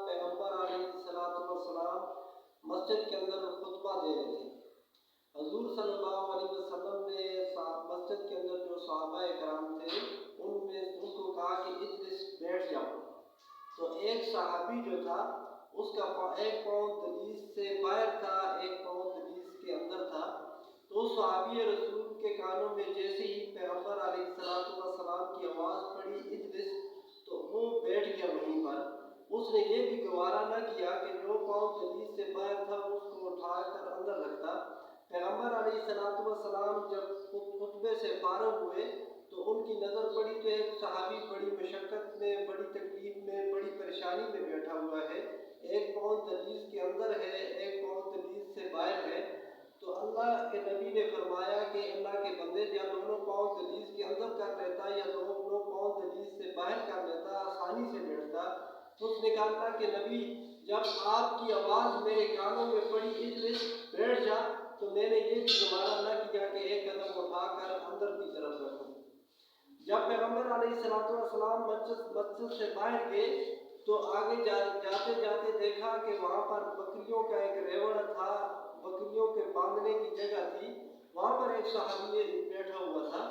پیغمبر علیہ مسجد کے اندر خطبہ دے رہے تھے۔ حضور صلی اللہ علیہ وسلم نے مسجد کے اندر جو صحابہ کرام تھے ان کو کہا کہ اجلس، بیٹھ جاؤ۔ تو ایک صحابی جو تھا اس کا ایک پاؤں دہلیز سے باہر تھا، ایک پاؤں دہلیز کے اندر تھا۔ تو صحابی رسول کے کانوں میں جیسے ہی پیغمبر علیہ السلام کی آواز پڑی اجلس، تو وہ بیٹھ گیا وہیں پر۔ اس نے یہ بھی گوارا نہ کیا کہ جو پاؤں دہلیز سے باہر تھا اس کو اٹھا کر اندر رکھتا۔ پیغمبر علیہ السلام جب خطبے سے فارغ ہوئے تو ان کی نظر پڑی تو ایک صحابی بڑی مشقت میں، بڑی تکلیف میں، بڑی پریشانی میں بیٹھا ہوا ہے، ایک پاؤں دہلیز کے اندر ہے، ایک پاؤں دہلیز سے باہر ہے۔ تو اللہ کے نبی نے فرمایا کہ اللہ کے بندے یا دونوں پاؤں دہلیز کے اندر کر لیتا یا دونوں پاؤں دہلیز سے باہر کر لیتا، آسانی سے بیٹھتا۔ اس نے کہا اللہ کے نبی، جب آپ کی آواز میرے کانوں میں پڑی اجلس، بیٹھ جا، تو میں نے یہ بھی گوارا نہ کیا کہ ایک قدم اٹھا کر اندر کی طرف رکھوں۔ جب پیغمبر علیہ السلام مسجد سے باہر گئے تو آگے جاتے جاتے دیکھا کہ وہاں پر بکریوں کا ایک ریوڑ تھا، بکریوں کے باندھنے کی جگہ تھی، وہاں پر ایک صحابی بیٹھا ہوا تھا۔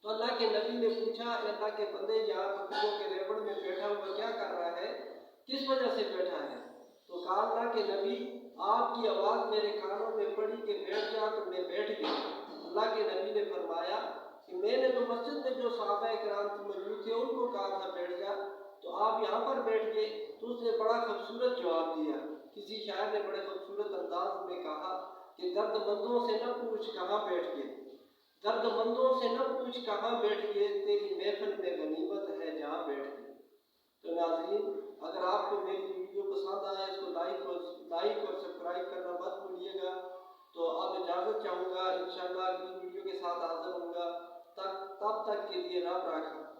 تو اللہ کے نبی نے پوچھا، اللہ کے بندے یہاں بکریوں کے ریوڑ میں بیٹھا ہوا کیا کر رہا ہے، کس وجہ سے بیٹھا ہے؟ تو کہا اللہ کے نبی، آپ کی آواز میرے کانوں میں پڑی کہ بیٹھ جا، تو میں بیٹھ گیا۔ اللہ کے نبی نے فرمایا کہ میں نے تو مسجد میں جو صحابہ کرام موجود تھے ان کو کہا تھا بیٹھ جا، تو آپ یہاں پر بیٹھ گئے۔ تو اس نے بڑا خوبصورت جواب دیا۔ کسی شاعر نے بڑے خوبصورت انداز میں کہا کہ درد مندوں سے نہ پوچھ کہاں بیٹھ گئے، درد مندوں سے نہ پوچھ کہاں بیٹھ گئے، تیری محفل میں غنیمت ہے جہاں بیٹھ گئے۔ تو ناظرین، اگر آپ کو میری ویڈیو پسند آیا اس کو لائک اور سبسکرائب کرنا مت بھولیے گا۔ تو اب اجازت چاہوں گا، انشاءاللہ اگلی ویڈیو کے ساتھ حاضر ہوں گا۔ تب تک کے لیے رب راکھیں۔